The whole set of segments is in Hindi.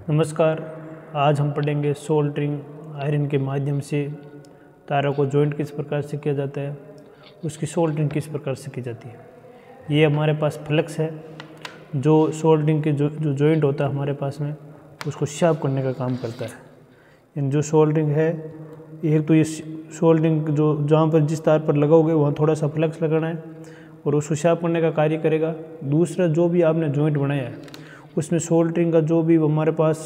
नमस्कार। आज हम पढ़ेंगे सोल्डरिंग आयरन के माध्यम से तारों को जॉइंट किस प्रकार से किया जाता है, उसकी सोल्डरिंग किस प्रकार से की जाती है। ये हमारे पास फ्लक्स है जो सोल्डरिंग के जो जॉइंट होता है हमारे पास में उसको शार्प करने का काम करता है। जो सोल्डरिंग है, एक तो ये सोल्डरिंग जो जहाँ पर जिस तार पर लगाओगे वहाँ थोड़ा सा फ्लक्स लगाना है और उसको शार्प करने का कार्य करेगा। दूसरा, जो भी आपने जॉइंट बनाया है उसमें सोल्डरिंग का जो भी हमारे पास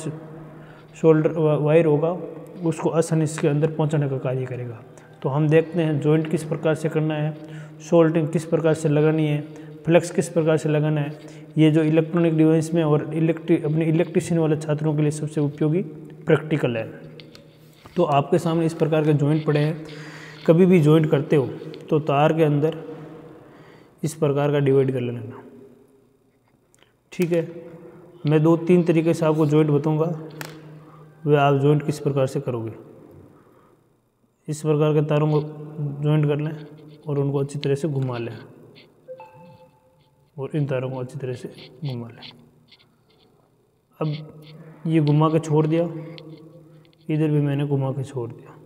सोल्डर वायर होगा उसको आसानी से अंदर पहुंचाने का कार्य करेगा। तो हम देखते हैं जॉइंट किस प्रकार से करना है, सोल्डरिंग किस प्रकार से लगानी है, फ्लक्स किस प्रकार से लगाना है। ये जो इलेक्ट्रॉनिक डिवाइस में और अपने इलेक्ट्रिशियन वाले छात्रों के लिए सबसे उपयोगी प्रैक्टिकल है। तो आपके सामने इस प्रकार के जॉइंट पड़े हैं। कभी भी जॉइंट करते हो तो तार के अंदर इस प्रकार का डिवाइड कर लेना, ठीक है। मैं 2-3 तरीके से आपको जॉइंट बताऊंगा, वे आप जॉइंट किस प्रकार से करोगे। इस प्रकार के तारों को जॉइंट कर लें और उनको अच्छी तरह से घुमा लें और इन तारों को अच्छी तरह से घुमा लें। अब ये घुमा के छोड़ दिया, इधर भी मैंने घुमा के छोड़ दिया।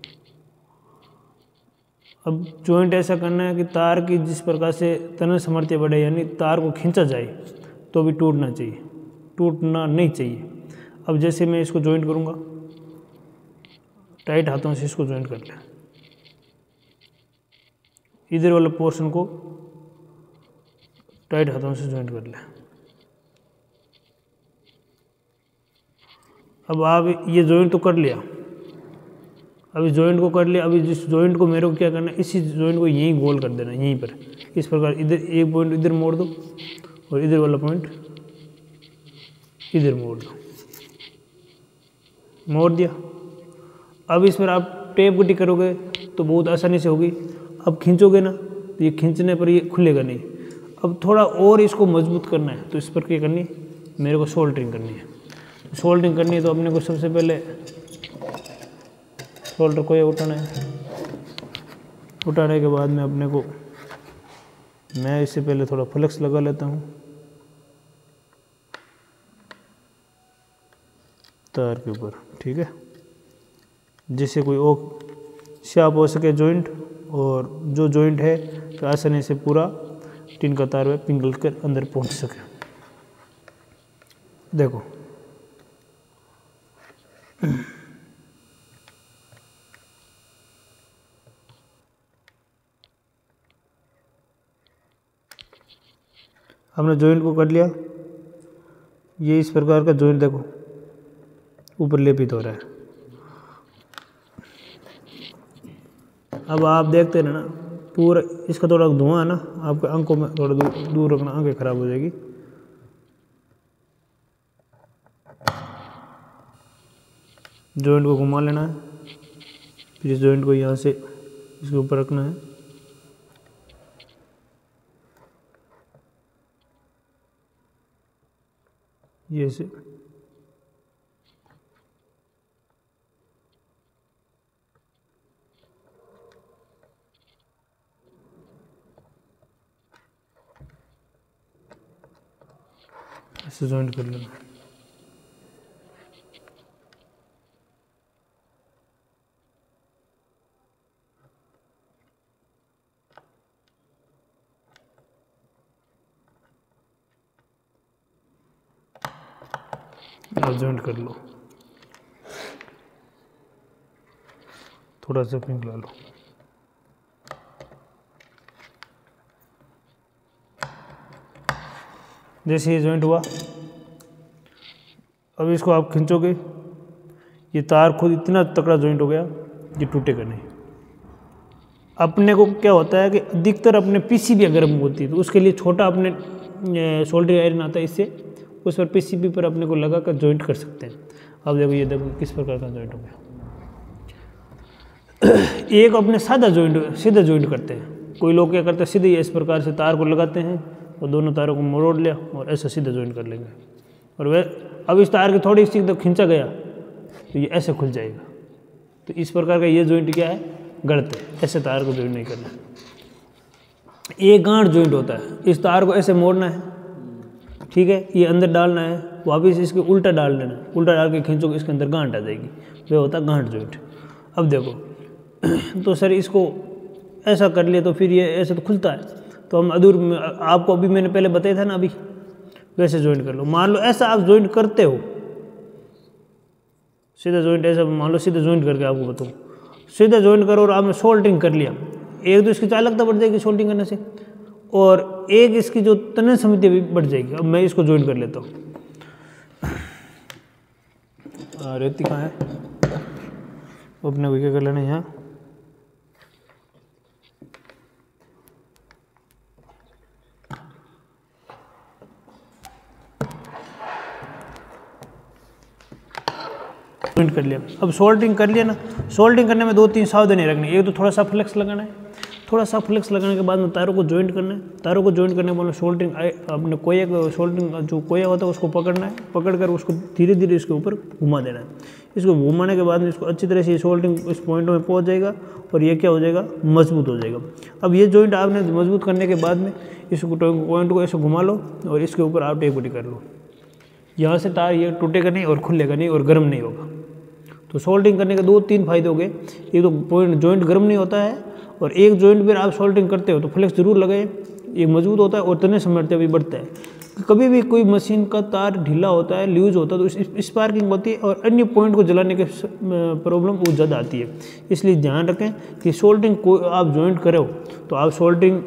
अब जॉइंट ऐसा करना है कि तार की जिस प्रकार से तनन सामर्थ्य बढ़े, यानी तार को खींचा जाए तो भी टूटना चाहिए, टूटना नहीं चाहिए। अब जैसे मैं इसको जॉइंट करूँगा, टाइट हाथों से इसको जॉइंट कर लें। इधर वाला पोर्शन को टाइट हाथों से जॉइंट कर लें। अब आप ये जॉइंट तो कर लिया, अब इस जॉइंट को कर लिया। अभी जिस जॉइंट को मेरे को क्या करना है, इसी जॉइंट को यहीं गोल कर देना, यहीं पर इस प्रकार। इधर एक पॉइंट इधर मोड़ दो और इधर वाला पॉइंट इधर मोड़ दो, मोड़ दिया। अब इस पर आप टेप गड्डी करोगे तो बहुत आसानी से होगी। अब खींचोगे ना तो ये खींचने पर ये खुलेगा नहीं। अब थोड़ा और इसको मजबूत करना है तो इस पर क्या करनी है, मेरे को सोल्डरिंग करनी है। सोल्डरिंग करनी है तो अपने को सबसे पहले सोल्डर को ये उठाना है। उठाने के बाद में अपने को, मैं इससे पहले थोड़ा फ्लक्स लगा लेता हूँ तार के ऊपर, ठीक है, जिससे कोई और शार्प हो सके जॉइंट, और जो जॉइंट है तो आसानी से पूरा टिन का तार में पिघल कर अंदर पहुंच सके। देखो हमने जॉइंट को कर लिया। ये इस प्रकार का जॉइंट देखो ऊपर लेपित हो रहा है। अब आप देखते हैं ना पूरा, इसका थोड़ा धुआं है ना, आपके आंखों में थोड़ा दूर रखना, आंखें खराब हो जाएगी। जॉइंट को घुमा लेना है, फिर इस जॉइंट को यहाँ से इसके ऊपर रखना है। ये से ऐसे जॉइंट कर लेना। आप जॉइंट कर लो, थोड़ा सा पिघला लो। जैसे ये जॉइंट हुआ, अब इसको आप खींचोगे, ये तार खुद इतना तकड़ा जॉइंट हो गया ये टूटेगा नहीं। अपने को क्या होता है कि अधिकतर अपने पीसीबी गर्म होती है तो उसके लिए छोटा अपने सोल्डरिंग आयरन आता है, इससे उस पर पीसीबी पर अपने को लगा कर जॉइंट कर सकते हैं। अब देखो, ये देखो किस प्रकार का जॉइंट हो गया। एक अपने सादा जॉइंट, सीधा जॉइंट करते हैं। कोई लोग क्या करते हैं, सीधे इस प्रकार से तार को लगाते हैं और दोनों तारों को मोड़ लिया और ऐसा सीधा जॉइंट कर लेंगे। और वह अब इस तार की थोड़ी सी तो खींचा गया तो ये ऐसे खुल जाएगा। तो इस प्रकार का ये जॉइंट क्या है, गलत है। ऐसे तार को जॉइंट नहीं करना है। एक गांठ जॉइंट होता है, इस तार को ऐसे मोड़ना है, ठीक है, ये अंदर डालना है, वापस इसके उल्टा डाल देना, उल्टा डाल के खींचोगे इसके अंदर गांठ आ जाएगी, वह होता है गांठ जॉइंट। अब देखो तो सर इसको ऐसा कर लिया तो फिर ये ऐसे तो खुलता है, तो हम अधूर में आपको अभी मैंने पहले बताया था ना, अभी वैसे जॉइंट कर लो। मान लो ऐसा आप जॉइंट करते हो, सीधा जॉइंट ऐसा मान लो, सीधा जॉइंट करके आपको बताऊँ, सीधा जॉइंट करो और आपने सोल्डरिंग कर लिया, एक तो इसकी चालकता बढ़ जाएगी सोल्डरिंग करने से, और एक इसकी जो तनन समिति भी बढ़ जाएगी। अब मैं इसको जॉइंट कर लेता हूँ। रेती कहाँ है, अपने को क्या कर लेना है यहाँ, जॉइंट कर लिया। अब सोल्डरिंग कर लिया ना, सोल्डरिंग करने में 2-3 सावधानी रखनी है। एक तो थोड़ा सा फ्लेक्स लगाना है, थोड़ा सा फ्लेक्स लगाने के बाद में तारों को जॉइंट करना है। तारों को जॉइंट करने के बाद सोल्डरिंग अपने कोया को, सोल्डरिंग जो कोया होता है उसको पकड़ना है, पकड़कर उसको धीरे धीरे इसके ऊपर घुमा देना है। इसको घुमाने के बाद में इसको अच्छी तरह से सोल्डरिंग इस पॉइंट में पहुंच जाएगा और ये क्या हो जाएगा, मजबूत हो जाएगा। अब ये जॉइंट आपने मजबूत करने के बाद में इसको पॉइंट को ऐसे घुमा लो और इसके ऊपर आप टेप पट्टी कर लो। यहाँ से तार ये टूटेगा नहीं और खुलेगा नहीं और गर्म नहीं होगा। तो सोल्डरिंग करने के 2-3 फायदे हो गए। एक तो पॉइंट जॉइंट गर्म नहीं होता है, और एक जॉइंट पर आप सोल्डरिंग करते हो तो फ्लेक्स जरूर लगाए, ये मजबूत होता है और तने समझते भी बढ़ता है। कभी भी कोई मशीन का तार ढीला होता है, लूज होता है, तो स्पार्किंग होती है और अन्य पॉइंट को जलाने के प्रॉब्लम वो ज़्यादा आती है। इसलिए ध्यान रखें कि सोल्डरिंग को आप जॉइंट करो तो आप सोल्डरिंग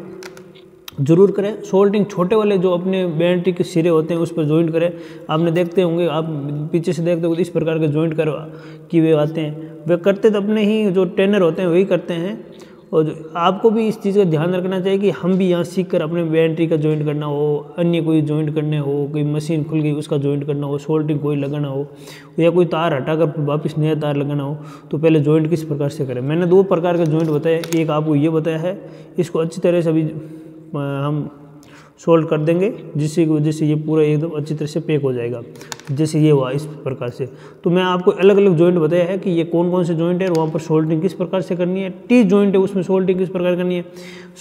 जरूर करें। सोल्डरिंग छोटे वाले जो अपने बैटरी के सिरे होते हैं उस पर जॉइंट करें। आपने देखते होंगे, आप पीछे से देखते होंगे इस प्रकार के जॉइंट कि वे आते हैं, वे करते तो अपने ही जो ट्रेनर होते हैं वही करते हैं। और आपको भी इस चीज़ का ध्यान रखना चाहिए कि हम भी यहाँ सीख कर अपने बैटरी का जॉइंट करना हो, अन्य कोई जॉइंट करने हो, कोई मशीन खुल गई उसका जॉइंट करना हो, सोल्डरिंग कोई लगाना हो, या कोई तार हटाकर वापस नया तार लगाना हो, तो पहले जॉइंट किस प्रकार से करें। मैंने 2 प्रकार के जॉइंट बताए, एक आपको ये बताया है, इसको अच्छी तरह से अभी हम सोल्ड कर देंगे जिससे ये पूरा एकदम अच्छी तरह से पैक हो जाएगा, जैसे ये हुआ इस प्रकार से। तो मैं आपको अलग अलग जॉइंट बताया है कि ये कौन कौन से जॉइंट है और वहाँ पर सोल्डरिंग किस प्रकार से करनी है। टी जॉइंट है उसमें सोल्डरिंग किस प्रकार करनी है।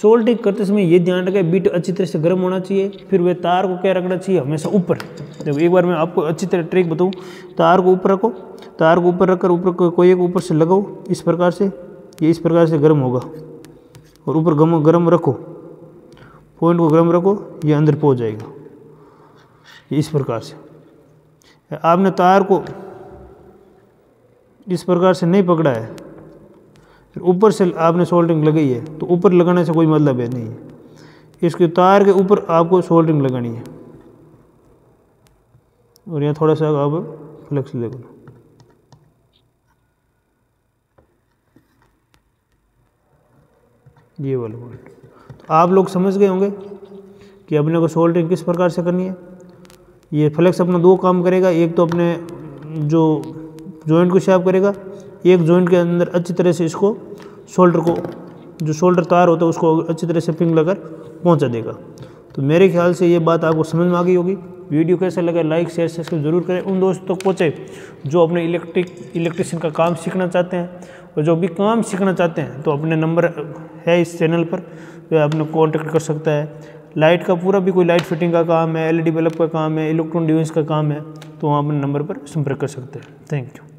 सोल्डरिंग करते समय ये ध्यान रखें बीट अच्छी तरह से गर्म होना चाहिए। फिर वे तार को क्या रखना चाहिए, हमेशा ऊपर। देखो एक बार मैं आपको अच्छी तरह ट्रिक बताऊँ, तार को ऊपर रखो, तार को ऊपर रखकर ऊपर कोई एक ऊपर से लगाओ इस प्रकार से, ये इस प्रकार से गर्म होगा, और ऊपर गर्म रखो, पॉइंट को गर्म रखो, ये अंदर पहुंच जाएगा इस प्रकार से। आपने तार को इस प्रकार से नहीं पकड़ा है, फिर ऊपर से आपने सोल्डरिंग लगाई है, तो ऊपर लगाने से कोई मतलब है नहीं है। इसके तार के ऊपर आपको सोल्डरिंग लगानी है, और यहाँ थोड़ा सा आप फ्लेक्स लगा लो। ये वाला पॉइंट तो आप लोग समझ गए होंगे कि अपने को सोल्डरिंग किस प्रकार से करनी है। ये फ्लेक्स अपना 2 काम करेगा, एक तो अपने जो जॉइंट को शेप करेगा, एक जॉइंट के अंदर अच्छी तरह से इसको शोल्डर को, जो शोल्डर तार होता है उसको अच्छी तरह से पिंग लगाकर पहुंचा देगा। तो मेरे ख्याल से ये बात आपको समझ में आ गई होगी। वीडियो कैसा लगा, लाइक शेयर सब्सक्राइब जरूर करें। उन दोस्तों तक पहुँचे जो अपने इलेक्ट्रिशियन का काम सीखना चाहते हैं, और जो भी काम सीखना चाहते हैं तो अपने नंबर है इस चैनल पर, वे अपने कॉन्टेक्ट कर सकता है। लाइट का पूरा भी कोई लाइट फिटिंग का काम है, LED बल्ब का काम है, इलेक्ट्रॉनिक डिवाइस का काम है, तो वहाँ अपने नंबर पर संपर्क कर सकते हैं। Thank you.